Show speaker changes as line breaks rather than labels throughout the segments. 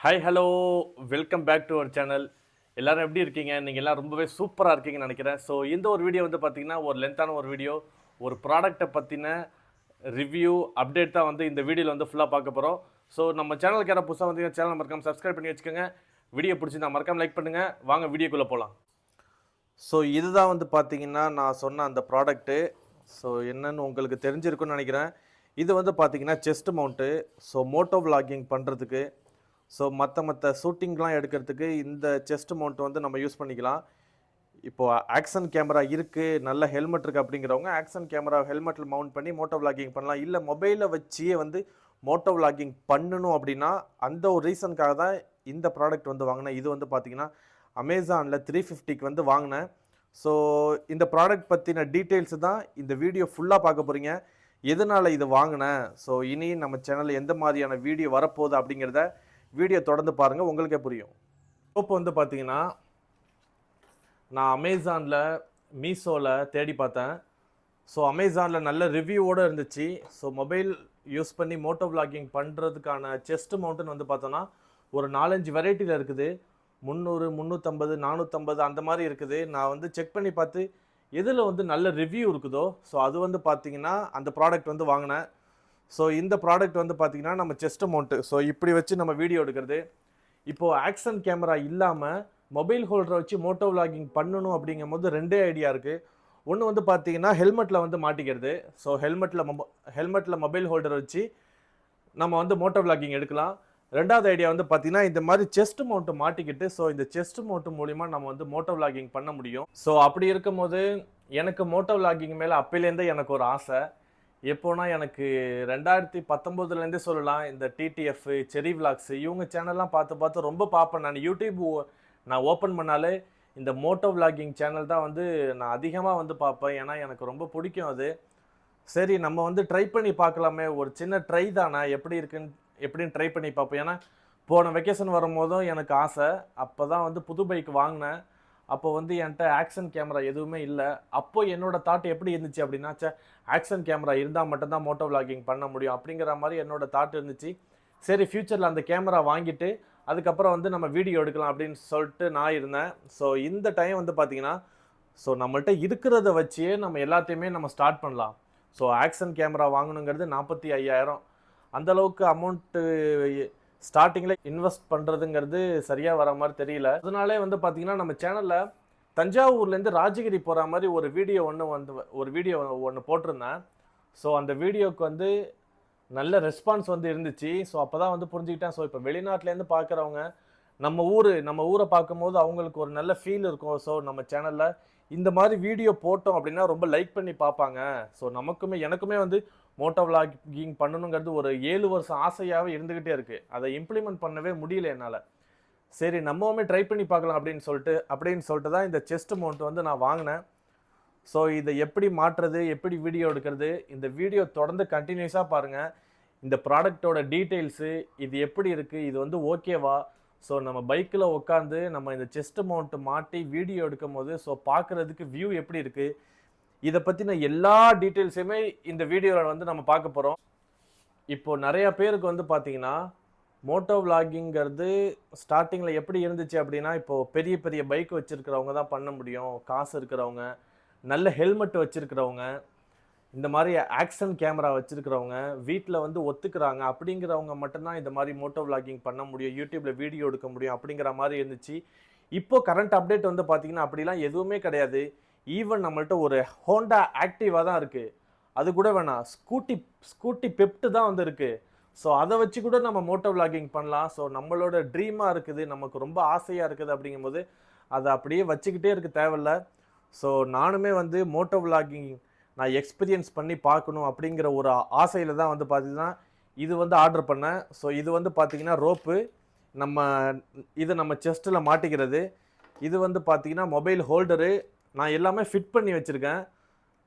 Hi hello welcome back to our channel. எல்லாரும் எப்படி இருக்கீங்க? நீங்கள் எல்லாம் ரொம்பவே சூப்பராக இருக்கீங்கன்னு நினைக்கிறேன். ஸோ இந்த ஒரு வீடியோ வந்து பார்த்தீங்கன்னா ஒரு லென்த்தான ஒரு வீடியோ, ஒரு ப்ராடக்ட்டை பற்றின ரிவ்யூ அப்டேட் தான் வந்து இந்த வீடியோவில் வந்து ஃபுல்லாக பார்க்க போகிறோம். ஸோ நம்ம சேனலுக்கு யாராவது புதுசாக வந்து சேனல் மறக்காம சப்ஸ்கிரைப் பண்ணி வச்சுக்கோங்க. வீடியோ பிடிச்சிருந்தா மறக்காம லைக் பண்ணுங்கள். வாங்க வீடியோக்குள்ளே போகலாம். ஸோ இதுதான் வந்து பார்த்தீங்கன்னா நான் சொன்ன அந்த ப்ராடக்ட்டு. ஸோ என்னன்னு உங்களுக்கு தெரிஞ்சிருக்குன்னு நினைக்கிறேன். இது வந்து பார்த்தீங்கன்னா chest mount. So moto vlogging பண்ணுறதுக்கு, ஸோ மற்ற ஷூட்டிங்லாம் எடுக்கிறதுக்கு இந்த செஸ்ட் மவுண்ட் வந்து நம்ம யூஸ் பண்ணிக்கலாம். இப்போது ஆக்ஷன் கேமரா இருக்குது, நல்ல ஹெல்மெட் இருக்குது அப்படிங்கிறவங்க ஆக்ஷன் கேமரா ஹெல்மெட்டில் மவுண்ட் பண்ணி மோட்டோ விளாகிங் பண்ணலாம். இல்லை மொபைலில் வச்சே வந்து மோட்டோ விளாகிங் பண்ணணும் அப்படின்னா அந்த ஒரு ரீசனுக்காக தான் இந்த ப்ராடக்ட் வந்து வாங்கினேன். இது வந்து பார்த்தீங்கன்னா அமேசானில் 350க்கு வந்து வாங்கினேன். ஸோ இந்த ப்ராடக்ட் பற்றின டீட்டெயில்ஸு தான் இந்த வீடியோ ஃபுல்லாக பார்க்க போகிறீங்க. எதனால் இது வாங்கினேன், ஸோ இனி நம்ம சேனலில் எந்த மாதிரியான வீடியோ வரப்போகுது அப்படிங்கிறத வீடியோ தொடர்ந்து பாருங்கள், உங்களுக்கே புரியும். சோப்பு வந்து பார்த்தீங்கன்னா நான் அமேசானில் மீஷோவில் தேடி பார்த்தேன். ஸோ அமேசானில் நல்ல ரிவ்யூவோடு இருந்துச்சு. ஸோ மொபைல் யூஸ் பண்ணி மோட்டோ விளாகிங் பண்ணுறதுக்கான செஸ்ட் மவுண்ட்டுன்னு வந்து பார்த்தோன்னா ஒரு 4-5 வெரைட்டியில் இருக்குது. 300, 350, 450 அந்த மாதிரி இருக்குது. நான் வந்து செக் பண்ணி பார்த்து எதில் வந்து நல்ல ரிவ்யூ இருக்குதோ ஸோ அது வந்து பார்த்தீங்கன்னா அந்த ப்ராடக்ட் வந்து வாங்கினேன். ஸோ இந்த ப்ராடக்ட் வந்து பார்த்தீங்கன்னா நம்ம செஸ்ட் மவுண்ட்டு. ஸோ இப்படி வச்சு நம்ம வீடியோ எடுக்கிறது. இப்போது ஆக்ஷன் கேமரா இல்லாமல் மொபைல் ஹோல்டரை வச்சு மோட்டோ விளாகிங் பண்ணணும் அப்படிங்கும் போது 2 ஐடியா இருக்குது. ஒன்று வந்து பார்த்தீங்கன்னா ஹெல்மெட்டில் வந்து மாட்டிக்கிறது. ஸோ ஹெல்மெட்டில் மொபைல் ஹோல்டர் வச்சு நம்ம வந்து மோட்டோ விளாகிங் எடுக்கலாம். 2வது ஐடியா வந்து பார்த்தீங்கன்னா இந்த மாதிரி செஸ்ட் மவுண்ட் மாட்டிக்கிட்டு ஸோ இந்த செஸ்ட் மவுண்ட் மூலிமா நம்ம வந்து மோட்டோ விளாகிங் பண்ண முடியும். ஸோ அப்படி இருக்கும்போது எனக்கு மோட்டோ விளாகிங் மேலே அப்போலேருந்தே எனக்கு ஒரு ஆசை. எப்போனா எனக்கு 2019லேருந்தே சொல்லலாம். இந்த டிடிஎஃப், செரி விளாக்ஸ் இவங்க சேனல்லாம் பார்த்து பார்த்து ரொம்ப பார்ப்பேன். நான் யூடியூப் நான் ஓப்பன் பண்ணாலே இந்த மோட்டோ விளாகிங் சேனல் தான் வந்து நான் அதிகமாக வந்து பார்ப்பேன். ஏன்னா எனக்கு ரொம்ப பிடிக்கும் அது. சரி நம்ம வந்து ட்ரை பண்ணி பார்க்கலாமே, ஒரு சின்ன ட்ரை தானே, எப்படின்னு ட்ரை பண்ணி பார்ப்போம். ஏன்னா போன வெக்கேஷன் வரும்போதும் எனக்கு ஆசை. அப்போ தான் வந்து புது பைக் வாங்கினேன். அப்போ வந்து என்கிட்ட ஆக்ஷன் கேமரா எதுவுமே இல்லை. அப்போ என்னோட தாட் எப்படி இருந்துச்சு அப்படின்னா, ஆக்ஷன் கேமரா இருந்தால் மட்டும்தான் மோட்டோ விளாகிங் பண்ண முடியும் அப்படிங்கிற மாதிரி என்னோட தாட் இருந்துச்சு. சரி ஃப்யூச்சரில் அந்த கேமரா வாங்கிட்டு அதுக்கப்புறம் வந்து நம்ம வீடியோ எடுக்கலாம் அப்படின்னு சொல்லிட்டு நான் இருந்தேன். ஸோ இந்த டைம் வந்து பார்த்தீங்கன்னா ஸோ நம்மள்ட்ட இருக்கிறத வச்சே நம்ம எல்லாத்தையுமே நம்ம ஸ்டார்ட் பண்ணலாம். ஸோ ஆக்ஷன் கேமரா வாங்கணுங்கிறது 45,000. அந்தளவுக்கு அமௌண்ட்டு ஸ்டார்டிங்கில் இன்வெஸ்ட் பண்ணுறதுங்கிறது சரியாக வர மாதிரி தெரியல. அதனாலே வந்து பார்த்திங்கன்னா நம்ம சேனலில் தஞ்சாவூர்லேருந்து ராஜகிரி போகிற மாதிரி ஒரு வீடியோ ஒன்று போட்டிருந்தேன். ஸோ அந்த வீடியோவுக்கு வந்து நல்ல ரெஸ்பான்ஸ் வந்து இருந்துச்சு. ஸோ அப்போ தான் வந்து புரிஞ்சுக்கிட்டேன். ஸோ இப்போ வெளிநாட்டிலேருந்து பார்க்குறவங்க நம்ம ஊரை பார்க்கும்போது அவங்களுக்கு ஒரு நல்ல ஃபீல் இருக்கும். ஸோ நம்ம சேனலில் இந்த மாதிரி வீடியோ போட்டோம் அப்படின்னா ரொம்ப லைக் பண்ணி பார்ப்பாங்க. ஸோ எனக்குமே வந்து மோட்டோ விளாகிங் பண்ணணுங்கிறது ஒரு 7 வருஷம் ஆசையாகவே இருந்துக்கிட்டே இருக்குது. அதை இம்ப்ளிமெண்ட் பண்ணவே முடியல என்னால். சரி நம்மவுமே ட்ரை பண்ணி பார்க்கலாம் அப்படின்னு சொல்லிட்டு தான் இந்த செஸ்ட் மவுண்ட் வந்து நான் வாங்கினேன். ஸோ இதை எப்படி மாற்றுறது, எப்படி வீடியோ எடுக்கிறது, இந்த வீடியோ தொடர்ந்து கண்டினியூஸாக பாருங்கள். இந்த ப்ராடக்டோட டீட்டெயில்ஸு, இது எப்படி இருக்குது, இது வந்து ஓகேவா, ஸோ நம்ம பைக்கில் உட்காந்து நம்ம இந்த செஸ்ட் மவுண்ட் மாட்டி வீடியோ எடுக்கும் போது ஸோ பார்க்குறதுக்கு வியூ எப்படி இருக்குது, இதை பற்றின எல்லா டீட்டெயில்ஸுமே இந்த வீடியோவில் வந்து நம்ம பார்க்க போகிறோம். இப்போது நிறையா பேருக்கு வந்து பார்த்தீங்கன்னா மோட்டோ விளாகிங்கிறது ஸ்டார்டிங்கில் எப்படி இருந்துச்சு அப்படின்னா, இப்போது பெரிய பெரிய பைக் வச்சுருக்கிறவங்க தான் பண்ண முடியும். காசு இருக்கிறவங்க, நல்ல ஹெல்மெட் வச்சுருக்கிறவங்க, இந்த மாதிரி ஆக்ஷன் கேமரா வச்சுருக்கிறவங்க, வீட்டில் வந்து ஒத்துக்கிறாங்க அப்படிங்கிறவங்க மட்டும்தான் இந்த மாதிரி மோட்டோ விளாகிங் பண்ண முடியும், யூடியூப்பில் வீடியோ எடுக்க முடியும் அப்படிங்கிற மாதிரி இருந்துச்சு. இப்போது கரண்ட் அப்டேட் வந்து பார்த்திங்கன்னா அப்படிலாம் எதுவுமே கிடையாது. ஈவன் நம்மள்ட்ட ஒரு ஹோண்டா ஆக்டிவா தான் இருக்குது. அது கூட வேணாம், ஸ்கூட்டி பெப்ட் தான் வந்து இருக்குது. ஸோ அதை வச்சு கூட நம்ம மோட்டோ விளாகிங் பண்ணலாம். ஸோ நம்மளோட ட்ரீமாக இருக்குது, நமக்கு ரொம்ப ஆசையாக இருக்குது அப்படிங்கும்போது அதை அப்படியே வச்சுக்கிட்டே இருக்க தேவையில்ல. ஸோ நானுமே வந்து மோட்டோ விளாகிங் நான் எக்ஸ்பீரியன்ஸ் பண்ணி பார்க்கணும் அப்படிங்கிற ஒரு ஆசையில் தான் வந்து பார்த்திங்கன்னா இது வந்து ஆர்டர் பண்ணேன். ஸோ இது வந்து பார்த்திங்கன்னா ரோப்பு, இது நம்ம செஸ்ட்டில் மாட்டிக்கிறது. இது வந்து பார்த்திங்கன்னா மொபைல் ஹோல்டரு. நான் எல்லாமே ஃபிட் பண்ணி வச்சுருக்கேன்.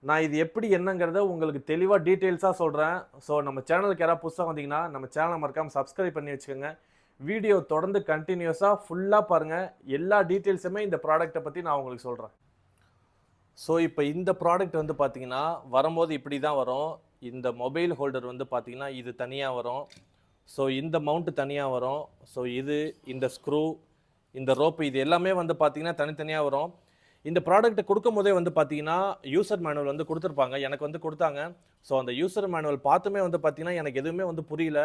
நான் இது எப்படி என்னங்கிறத உங்களுக்கு தெளிவாக டீட்டெயில்ஸாக சொல்கிறேன். ஸோ நம்ம சேனலுக்கு யாராவது புதுசாக வந்தீங்கன்னா நம்ம சேனலை மறக்காமல் சப்ஸ்கிரைப் பண்ணி வச்சுக்கோங்க. வீடியோ தொடர்ந்து கண்டினியூஸாக ஃபுல்லாக பாருங்கள். எல்லா டீட்டெயில்ஸுமே இந்த ப்ராடக்ட்டை பற்றி நான் உங்களுக்கு சொல்கிறேன். ஸோ இப்போ இந்த ப்ராடக்ட் வந்து பார்த்தீங்கன்னா வரும்போது இப்படி தான் வரும். இந்த மொபைல் ஹோல்டர் வந்து பார்த்தீங்கன்னா இது தனியாக வரும். ஸோ இந்த மவுண்ட்டு தனியாக வரும். ஸோ இது இந்த ஸ்க்ரூ இந்த ரோப்பு இது எல்லாமே வந்து பார்த்தீங்கன்னா தனித்தனியாக வரும். இந்த ப்ராடக்ட்டை கொடுக்கும் போதே வந்து பார்த்தீங்கன்னா யூசர் மேனுவல் வந்து கொடுத்துருப்பாங்க. எனக்கு வந்து கொடுத்தாங்க. ஸோ அந்த யூசர் மேனுவல் பார்த்துமே வந்து பார்த்தீங்கன்னா எனக்கு எதுவுமே வந்து புரியல.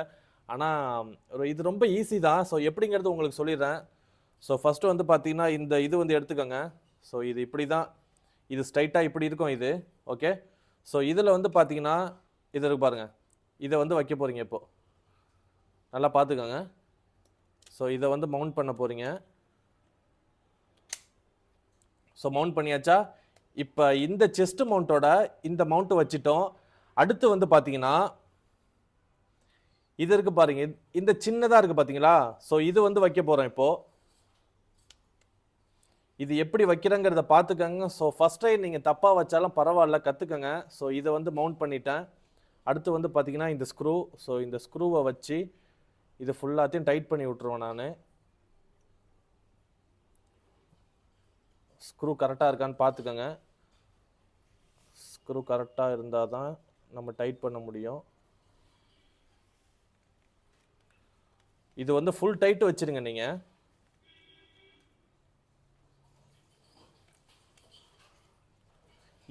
ஆனால் இது ரொம்ப ஈஸி தான். ஸோ எப்படிங்கிறது உங்களுக்கு சொல்லிடுறேன். ஸோ ஃபஸ்ட்டு வந்து பார்த்தீங்கன்னா இந்த இது வந்து எடுத்துக்கோங்க. ஸோ இது இப்படி தான், இது ஸ்ட்ரைட்டாக இப்படி இருக்கும் இது. ஓகே. ஸோ இதில் வந்து பார்த்தீங்கன்னா இது இருக்கு பாருங்கள், இதை வந்து வைக்க போகிறீங்க. இப்போது நல்லா பார்த்துக்கோங்க. ஸோ இதை வந்து மவுண்ட் பண்ண போகிறீங்க. ஸோ மவுண்ட் பண்ணியாச்சா? இப்போ இந்த செஸ்ட் மவுண்ட்டோட இந்த மவுண்ட்டு வச்சுட்டோம். அடுத்து வந்து பார்த்தீங்கன்னா இது இருக்கு பாருங்க, இந்த சின்னதாக இருக்குது பார்த்தீங்களா? ஸோ இது வந்து வைக்க போகிறோம் இப்போது. இது எப்படி வைக்கிறேங்கிறத பார்த்துக்கோங்க. ஸோ ஃபஸ்ட் டைம் நீங்கள் தப்பாக வச்சாலும் பரவாயில்ல, கற்றுக்கங்க. ஸோ இதை வந்து மவுண்ட் பண்ணிட்டேன். அடுத்து வந்து பார்த்தீங்கன்னா இந்த ஸ்க்ரூ. ஸோ இந்த ஸ்க்ரூவை வச்சு இது ஃபுல்லாத்தையும் டைட் பண்ணி விட்ருவேன் நான். ஸ்க்ரூ கரெக்டாக இருக்கான்னு பார்த்துக்கோங்க. ஸ்க்ரூ கரெக்டாக இருந்தால் தான் நம்ம டைட் பண்ண முடியும். இது வந்து ஃபுல் டைட் வச்சுருங்க நீங்கள்.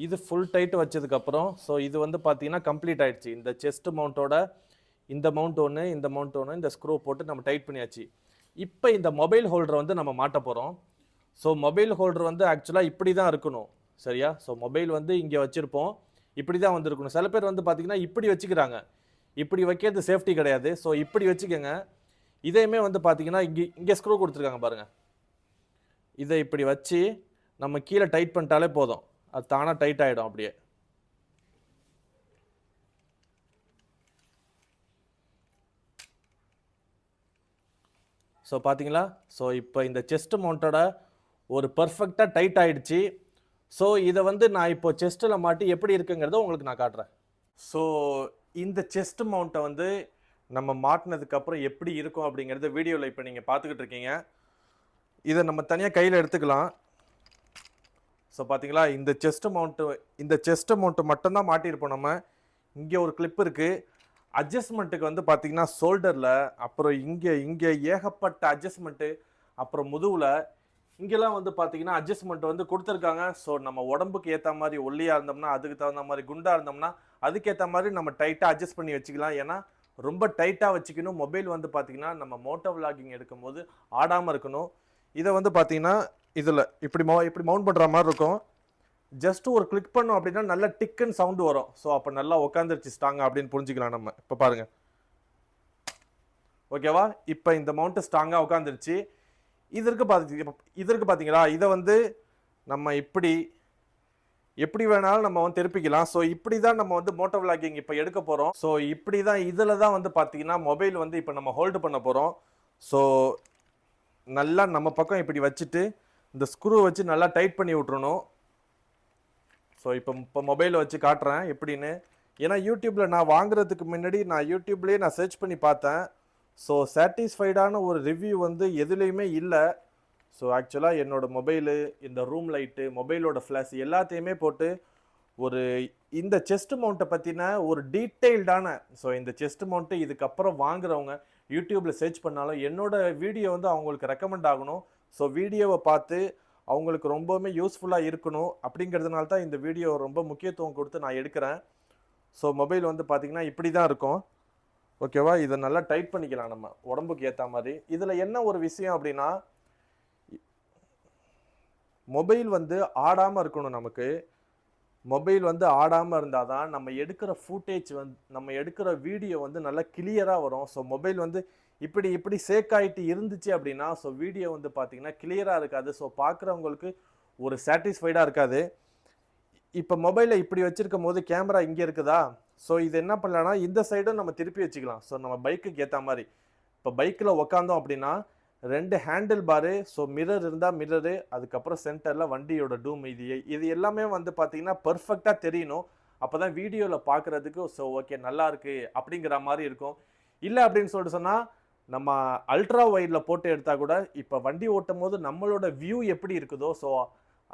இது ஃபுல் டைட் வச்சதுக்கப்புறம் ஸோ இது வந்து பார்த்தீங்கன்னா கம்ப்ளீட் ஆகிடுச்சு. இந்த செஸ்ட் மவுண்ட்டோட இந்த மவுண்ட் ஒன்று, இந்த மவுண்ட் ஒன்று, இந்த ஸ்க்ரூ போட்டு நம்ம டைட் பண்ணியாச்சு. இப்போ இந்த மொபைல் ஹோல்டரை வந்து நம்ம மாட்ட போகிறோம். ஸோ மொபைல் ஹோல்டர் வந்து ஆக்சுவலாக இப்படி தான் இருக்கணும், சரியா? ஸோ மொபைல் வந்து இங்கே வச்சுருப்போம், இப்படி தான் வந்து இருக்கணும். சில பேர் வந்து பார்த்தீங்கன்னா இப்படி வச்சுக்கிறாங்க. இப்படி வைக்கிறது சேஃப்டி கிடையாது. ஸோ இப்படி வச்சுக்கோங்க. இதையுமே வந்து பார்த்தீங்கன்னா இங்கே ஸ்க்ரூ கொடுத்துருக்காங்க பாருங்கள். இதை இப்படி வச்சு நம்ம கீழே டைட் பண்ணிட்டாலே போதும், அது தானாக டைட் ஆகிடும் அப்படியே. ஸோ பார்த்தீங்களா? ஸோ இப்போ இந்த செஸ்ட் மவுண்டோட ஒரு பர்ஃபெக்டாக டைட் ஆகிடுச்சு. ஸோ இதை வந்து நான் இப்போ செஸ்ட்டில் மாட்டி எப்படி இருக்குங்கிறத உங்களுக்கு நான் காட்டுறேன். ஸோ இந்த செஸ்ட் மவுண்ட்டை வந்து நம்ம மாட்டினதுக்கப்புறம் எப்படி இருக்கும் அப்படிங்கிறத வீடியோவில் இப்போ நீங்கள் பார்த்துக்கிட்டு இருக்கீங்க. இதை நம்ம தனியாக கையில் எடுத்துக்கலாம். ஸோ பார்த்தீங்களா, இந்த செஸ்ட் மவுண்ட்டு மட்டும்தான் மாட்டியிருப்போம் நம்ம. இங்கே ஒரு கிளிப் இருக்குது. அட்ஜஸ்ட்மெண்ட்டுக்கு வந்து பார்த்தீங்கன்னா ஷோல்டரில், அப்புறம் இங்கே ஏகப்பட்ட அட்ஜஸ்ட்மெண்ட்டு, அப்புறம் முதுகில் இங்கெல்லாம் வந்து பார்த்தீங்கன்னா அட்ஜஸ்ட்மெண்ட் வந்து கொடுத்துருக்காங்க. ஸோ நம்ம உடம்புக்கு ஏற்ற மாதிரி ஒல்லியாக இருந்தோம்னா அதுக்கு தகுந்த மாதிரி, குண்டாக இருந்தோம்னா அதுக்கேற்ற மாதிரி நம்ம டைட்டாக அட்ஜஸ்ட் பண்ணி வச்சுக்கலாம். ஏன்னா ரொம்ப டைட்டாக வச்சுக்கணும். மொபைல் வந்து பார்த்தீங்கன்னா நம்ம மோட்டோ விளாகிங் எடுக்கும் போது ஆடாமல் இருக்கணும். இதை வந்து பார்த்தீங்கன்னா இதில் இப்படி மவுண்ட் பண்ணுற மாதிரி இருக்கும். ஜஸ்ட் ஒரு கிளிக் பண்ணோம் அப்படின்னா நல்ல டிக்குன்னு சவுண்டு வரும். ஸோ அப்போ நல்லா உட்காந்துருச்சு ஸ்ட்ராங்காக அப்படின்னு புரிஞ்சுக்கலாம் நம்ம. இப்போ பாருங்கள், ஓகேவா? இப்போ இந்த மவுண்ட்டு ஸ்ட்ராங்காக உட்காந்துருச்சு. இதற்கு பார்த்தீங்களா, இதை வந்து நம்ம எப்படி வேணாலும் நம்ம வந்து திருப்பிக்கலாம். ஸோ இப்படி தான் நம்ம வந்து மோட்டோ விளாகிங் இப்போ எடுக்க போகிறோம். ஸோ இப்படி தான் இதில் தான் வந்து பார்த்தீங்கன்னா மொபைல் வந்து இப்போ நம்ம ஹோல்டு பண்ண போகிறோம். ஸோ நல்லா நம்ம பக்கம் இப்படி வச்சுட்டு இந்த ஸ்க்ரூ வச்சு நல்லா டைட் பண்ணி விட்றணும். ஸோ இப்போ மொபைலை வச்சு காட்டுறேன் எப்படின்னு. ஏன்னா யூடியூப்பில் நான் வாங்குறதுக்கு முன்னாடி யூடியூப்லேயே நான் சர்ச் பண்ணி பார்த்தேன். ஸோ சாட்டிஸ்ஃபைடான ஒரு ரிவ்யூ வந்து எதுலேயுமே இல்லை. ஸோ ஆக்சுவலாக என்னோடய மொபைலு, இந்த ரூம் லைட்டு, மொபைலோட ஃப்ளாஷ் எல்லாத்தையுமே போட்டு ஒரு இந்த செஸ்ட் மவுண்ட்டை பற்றின ஒரு டீட்டெயில்டான, ஸோ இந்த செஸ்ட் மவுண்ட்டு இதுக்கப்புறம் வாங்குறவங்க யூடியூப்பில் சர்ச் பண்ணாலும் என்னோடய வீடியோ வந்து அவங்களுக்கு ரெக்கமெண்ட் ஆகணும். ஸோ வீடியோவை பார்த்து அவங்களுக்கு ரொம்பவுமே யூஸ்ஃபுல்லாக இருக்கணும். அப்படிங்கிறதுனால தான் இந்த வீடியோ ரொம்ப முக்கியத்துவம் கொடுத்து நான் எடுக்கிறேன். ஸோ மொபைல் வந்து பார்த்திங்கன்னா இப்படி தான் இருக்கும், ஓகேவா? இதை நல்லா டைட் பண்ணிக்கலாம் நம்ம உடம்புக்கு ஏற்ற மாதிரி. இதில் என்ன ஒரு விஷயம் அப்படின்னா, மொபைல் வந்து ஆடாமல் இருக்கணும். நமக்கு மொபைல் வந்து ஆடாமல் இருந்தால் தான் நம்ம எடுக்கிற ஃபுட்டேஜ் நம்ம எடுக்கிற வீடியோ வந்து நல்லா கிளியராக வரும். ஸோ மொபைல் வந்து இப்படி சேக் ஆகிட்டு இருந்துச்சு அப்படின்னா ஸோ வீடியோ வந்து பார்த்திங்கன்னா கிளியராக இருக்காது. ஸோ பார்க்குறவங்களுக்கு ஒரு சாட்டிஸ்ஃபைடாக இருக்காது. இப்போ மொபைலில் இப்படி வச்சுருக்கும் போது கேமரா இங்கே இருக்குதா? ஸோ இது என்ன பண்ணலான்னா இந்த சைடும் நம்ம திருப்பி வச்சுக்கலாம். ஸோ நம்ம பைக்குக்கு ஏற்ற மாதிரி இப்போ பைக்கில் உக்காந்தோம் அப்படின்னா 2 ஹேண்டில் பாரு, ஸோ மிரர் இருந்தால் மிரரு, அதுக்கப்புறம் சென்டரில் வண்டியோட டூம், இது எல்லாமே வந்து பார்த்திங்கன்னா பர்ஃபெக்டாக தெரியணும். அப்போ தான் வீடியோவில் பார்க்குறதுக்கு ஸோ ஓகே நல்லாயிருக்கு அப்படிங்கிற மாதிரி இருக்கும். இல்லை அப்படின்னு சொல்லிட்டு சொன்னால் நம்ம அல்ட்ரா வைடில் போட்டு எடுத்தால் கூட இப்போ வண்டி ஓட்டும் போது நம்மளோட வியூ எப்படி இருக்குதோ ஸோ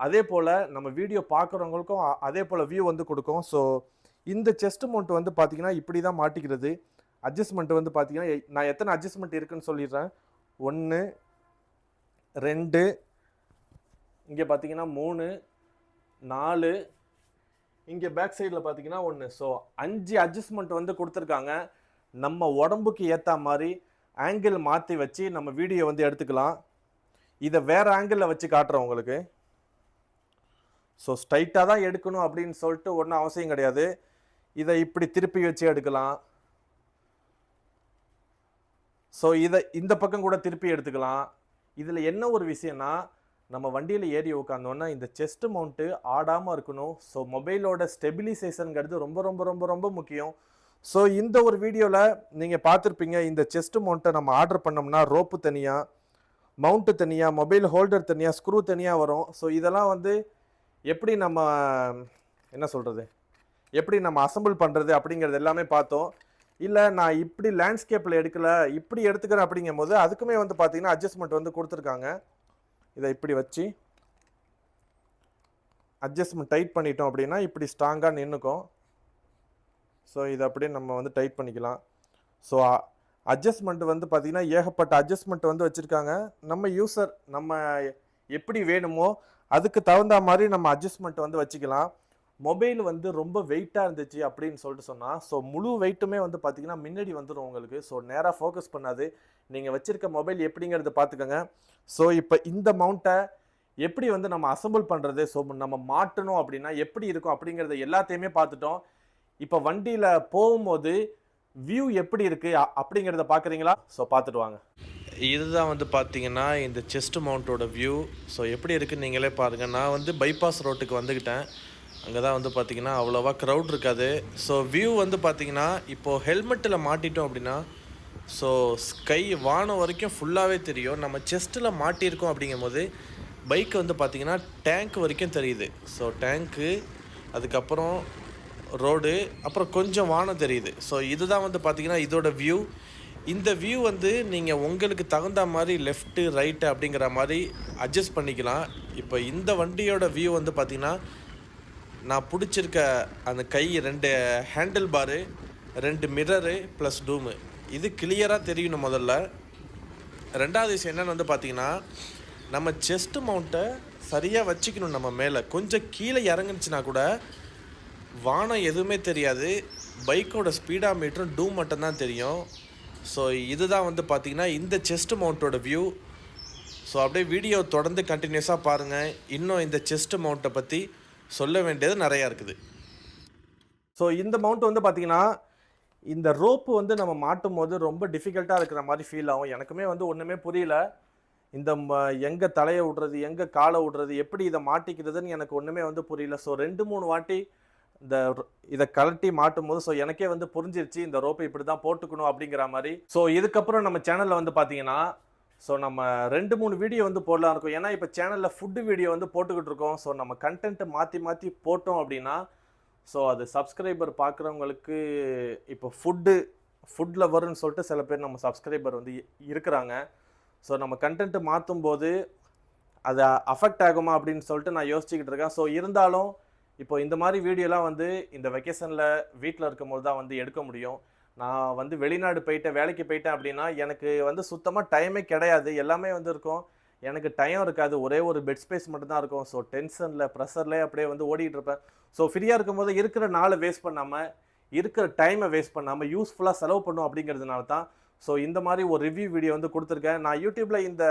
அதே போல் நம்ம வீடியோ பார்க்குறவங்களுக்கும் அதே போல் வியூ வந்து கொடுக்கும். ஸோ இந்த செஸ்ட் மவுண்ட் வந்து பார்த்திங்கன்னா இப்படி தான் மாட்டிக்கிறது. அட்ஜஸ்ட்மெண்ட் வந்து பார்த்தீங்கன்னா நான் எத்தனை அட்ஜஸ்ட்மெண்ட் இருக்குன்னு சொல்லிடுறேன். 1 2 இங்கே பார்த்தீங்கன்னா 3 4 இங்கே பேக் சைடில் பார்த்தீங்கன்னா 1. ஸோ 5 அட்ஜஸ்ட்மெண்ட் வந்து கொடுத்துருக்காங்க. நம்ம உடம்புக்கு ஏற்ற மாதிரி ஆங்கிள் மாற்றி வச்சு நம்ம வீடியோ வந்து எடுத்துக்கலாம். இதை வேறு ஆங்கிளில் வச்சு காட்டுறேன் உங்களுக்கு. ஸோ ஸ்ட்ரைட்டாக தான் எடுக்கணும் அப்படின்னு சொல்லிட்டு ஒன்றும் அவசியம் கிடையாது. இதை இப்படி திருப்பி வச்சு எடுக்கலாம். ஸோ இதை இந்த பக்கம் கூட திருப்பி எடுத்துக்கலாம். இதில் என்ன ஒரு விஷயம்னா, நம்ம வண்டியில் ஏறி உட்காந்தோன்னா இந்த செஸ்ட் மவுண்ட்டு ஆடாமல் இருக்கணும். ஸோ மொபைலோட ஸ்டெபிலைசேஷனுங்கிறது ரொம்ப ரொம்ப ரொம்ப ரொம்ப முக்கியம். ஸோ இந்த ஒரு வீடியோவில் நீங்கள் பார்த்துருப்பீங்க, இந்த செஸ்ட் மவுண்ட்டை நம்ம ஆர்டர் பண்ணோம்னா ரோப்பு தனியாக, மவுண்ட்டு தனியாக, மொபைல் ஹோல்டர் தனியாக, ஸ்க்ரூ தனியாக வரும். ஸோ இதெல்லாம் வந்து எப்படி நம்ம என்ன சொல்கிறது, எப்படி நம்ம அசம்பிள் பண்ணுறது அப்படிங்கிறது எல்லாமே பார்த்தோம். இல்லை நான் இப்படி லேண்ட்ஸ்கேப்பில் எடுக்கலை, இப்படி எடுத்துக்கிறேன் அப்படிங்கும் போது அதுக்குமே வந்து பார்த்தீங்கன்னா அட்ஜஸ்ட்மெண்ட் வந்து கொடுத்துருக்காங்க. இதை இப்படி வச்சு அட்ஜஸ்ட்மெண்ட் டைட் பண்ணிட்டோம் அப்படின்னா இப்படி ஸ்ட்ராங்காக நின்றுக்கும். ஸோ இதை அப்படியே நம்ம வந்து டைட் பண்ணிக்கலாம். ஸோ அட்ஜஸ்ட்மெண்ட் வந்து பார்த்திங்கன்னா ஏகப்பட்ட அட்ஜஸ்ட்மெண்ட் வந்து வச்சுருக்காங்க. நம்ம யூசர் நம்ம எப்படி வேணுமோ அதுக்கு தகுந்த மாதிரி நம்ம அட்ஜஸ்ட்மெண்ட் வந்து வச்சுக்கலாம். மொபைல் வந்து ரொம்ப வெயிட்டாக இருந்துச்சு அப்படின்னு சொல்லிட்டு சொன்னால், ஸோ முழு வெயிட்டுமே வந்து பார்த்திங்கன்னா முன்னாடி வந்துடும் உங்களுக்கு. ஸோ நேராக ஃபோக்கஸ் பண்ணாது. நீங்கள் வச்சுருக்க மொபைல் எப்படிங்கிறத பார்த்துக்கோங்க. ஸோ இப்போ இந்த மவுண்ட்டை எப்படி வந்து நம்ம அசம்பிள் பண்ணுறது, ஸோ நம்ம மாட்டணும் அப்படின்னா எப்படி இருக்கும் அப்படிங்கிறத எல்லாத்தையுமே பார்த்துட்டோம். இப்போ வண்டியில் போகும்போது வியூ எப்படி இருக்குது அப்படிங்கிறத பார்க்குறீங்களா? ஸோ பார்த்துட்டு வாங்க. இதுதான் வந்து பார்த்தீங்கன்னா இந்த செஸ்ட் மவுண்ட்டோட வியூ. ஸோ எப்படி இருக்குன்னு நீங்களே பாருங்கள். நான் வந்து பைபாஸ் ரோட்டுக்கு வந்துக்கிட்டேன். அங்கே தான் வந்து பார்த்திங்கன்னா அவ்வளோவா க்ரௌட் இருக்காது. ஸோ வியூ வந்து பார்த்திங்கன்னா இப்போது ஹெல்மெட்டில் மாட்டிட்டோம் அப்படின்னா ஸோ ஸ்கை வானம் வரைக்கும் ஃபுல்லாகவே தெரியும். நம்ம செஸ்ட்டில் மாட்டியிருக்கோம் அப்படிங்கும்போது பைக் வந்து பார்த்திங்கன்னா டேங்க் வரைக்கும் தெரியுது. ஸோ டேங்க்கு, அதுக்கப்புறம் ரோடு, அப்புறம் கொஞ்சம் வானம் தெரியுது. ஸோ இதுதான் வந்து பார்த்திங்கன்னா இதோட வியூ. இந்த வியூ வந்து நீங்கள் உங்களுக்கு தகுந்த மாதிரி லெஃப்ட்டு ரைட்டு அப்படிங்கிற மாதிரி அட்ஜஸ்ட் பண்ணிக்கலாம். இப்போ இந்த வண்டியோட வியூ வந்து பார்த்திங்கன்னா நான் பிடிச்சிருக்க அந்த கை 2 ஹேண்டில் பாரு, 2 மிரரு ப்ளஸ் டூமு, இது கிளியராக தெரியணும் முதல்ல. ரெண்டாவது விஷயம் என்னென்னு வந்து பார்த்திங்கன்னா, நம்ம செஸ்ட் மவுண்ட்டை சரியாக வச்சுக்கணும். நம்ம மேலே கொஞ்சம் கீழே இறங்குனுச்சுன்னா கூட வானம் எதுவுமே தெரியாது. பைக்கோட ஸ்பீடா மீட்டரும் டூம் மட்டும்தான் தெரியும். ஸோ இதுதான் வந்து பார்த்திங்கன்னா இந்த செஸ்ட் மவுண்ட்டோட வியூ. ஸோ அப்படியே வீடியோ தொடர்ந்து கண்டினியூஸாக பாருங்கள். இன்னும் இந்த செஸ்ட் மவுண்ட்டை பற்றி சொல்ல வேண்டியது நிறையா இருக்குது. ஸோ இந்த மவுண்ட் வந்து பார்த்திங்கன்னா இந்த ரோப்பு வந்து நம்ம மாட்டும் போது ரொம்ப டிஃபிகல்ட்டாக இருக்கிற மாதிரி ஃபீல் ஆகும். எனக்குமே வந்து ஒன்றுமே புரியல. இந்த எங்கே தலையை விட்றது, எங்கே காலை விட்றது, எப்படி இதை மாட்டிக்கிறதுன்னு எனக்கு ஒன்றுமே வந்து புரியல. ஸோ 2-3 வாட்டி இதை கழட்டி மாட்டும் போது ஸோ எனக்கே வந்து புரிஞ்சிருச்சு இந்த ரோப்பை இப்படி தான் போட்டுக்கணும் அப்படிங்கிற மாதிரி. ஸோ இதுக்கப்புறம் நம்ம சேனலில் வந்து பார்த்தீங்கன்னா ஸோ நம்ம 2-3 வீடியோ வந்து போடலாம் இருக்கும். ஏன்னா இப்போ சேனலில் ஃபுட்டு வீடியோ வந்து போட்டுக்கிட்டு இருக்கோம். ஸோ நம்ம கண்டென்ட்டை மாற்றி போட்டோம் அப்படின்னா ஸோ அது சப்ஸ்கிரைபர் பார்க்குறவங்களுக்கு இப்போ ஃபுட்டில் வரும்னு சொல்லிட்டு சில பேர் நம்ம சப்ஸ்கிரைபர் வந்து இருக்கிறாங்க. ஸோ நம்ம கண்டென்ட்டு மாற்றும் போது அது அஃபெக்ட் ஆகுமா அப்படின்னு சொல்லிட்டு நான் யோசிச்சுக்கிட்டு இருக்கேன். ஸோ இருந்தாலும் இப்போ இந்த மாதிரி வீடியோலாம் வந்து இந்த வெக்கேஷனில் வீட்டில் இருக்கும்போது தான் வந்து எடுக்க முடியும். நான் வந்து வெளிநாடு போயிட்டேன், வேலைக்கு போயிட்டேன் அப்படின்னா எனக்கு வந்து சுத்தமாக டைமே கிடையாது. எல்லாமே வந்து இருக்கும், எனக்கு டைம் இருக்காது. ஒரே ஒரு பெட் ஸ்பேஸ் மட்டும்தான் இருக்கும். ஸோ டென்ஷனில் ப்ரெஷர்லேயே அப்படியே வந்து ஓடிட்டு இருப்பேன். ஸோ ஃப்ரீயாக இருக்கும்போது இருக்கிற நாளை வேஸ்ட் பண்ணாமல், இருக்கிற டைமை வேஸ்ட் பண்ணாமல் யூஸ்ஃபுல்லாக செலவு பண்ணும் அப்படிங்கிறதுனால தான் ஸோ இந்த மாதிரி ஒரு ரிவ்யூ வீடியோ வந்து கொடுத்துருக்கேன். நான் யூடியூப்பில் இந்த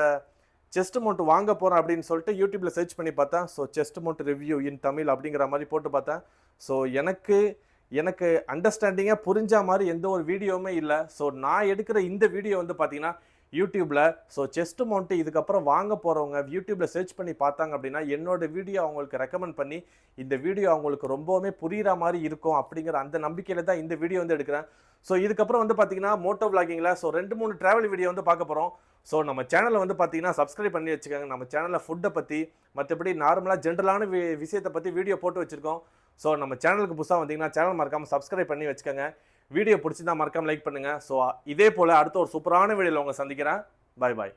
செஸ்ட் மவுண்ட் வாங்க போகிறேன் அப்படின்னு சொல்லிட்டு யூடியூப்பில் சர்ச் பண்ணி பார்த்தேன். ஸோ செஸ்ட் மவுண்ட் ரிவ்யூ இன் தமிழ் அப்படிங்கிற மாதிரி போட்டு பார்த்தேன். ஸோ எனக்கு அண்டர்ஸ்டாண்டிங்காக புரிஞ்ச மாதிரி எந்த ஒரு வீடியோவுமே இல்லை. ஸோ நான் எடுக்கிற இந்த வீடியோ வந்து பார்த்தீங்கன்னா யூடியூப்பில் ஸோ செஸ்ட் மவுண்ட்டு இதுக்கப்புறம் வாங்க போகிறவங்க யூடியூப்பில் சர்ச் பண்ணி பார்த்தாங்க அப்படின்னா என்னோட வீடியோ அவங்களுக்கு ரெக்கமெண்ட் பண்ணி இந்த வீடியோ அவங்களுக்கு ரொம்பவுமே புரிகிற மாதிரி இருக்கும் அப்படிங்கிற அந்த நம்பிக்கையில் தான் இந்த வீடியோ வந்து எடுக்கிறேன். ஸோ இதுக்கப்புறம் வந்து பார்த்தீங்கன்னா மோட்டோ விளாகிங்கில் ஸோ 2-3 ட்ராவல் வீடியோ வந்து பார்க்க போகிறோம். ஸோ நம்ம சேனலை வந்து பார்த்தீங்கன்னா சப்ஸ்கிரைப் பண்ணி வச்சுக்கோங்க. நம்ம சேனலில் ஃபுட்டை பற்றி மற்றபடி நார்மலாக ஜென்ரலான விஷயத்தை பற்றி வீடியோ போட்டு வச்சுருக்கோம். ஸோ நம்ம சேனலுக்கு புதுசாக வந்தீங்கன்னா சேனல் மறக்காமல் சப்ஸ்கிரைப் பண்ணி வச்சுக்கோங்க. வீடியோ பிடிச்சிருந்தா மறக்காமல் லைக் பண்ணுங்கள். ஸோ இதே போல் அடுத்த ஒரு சூப்பரான வீடியோவில் உங்களை சந்திக்கிறேன். பாய் பாய்.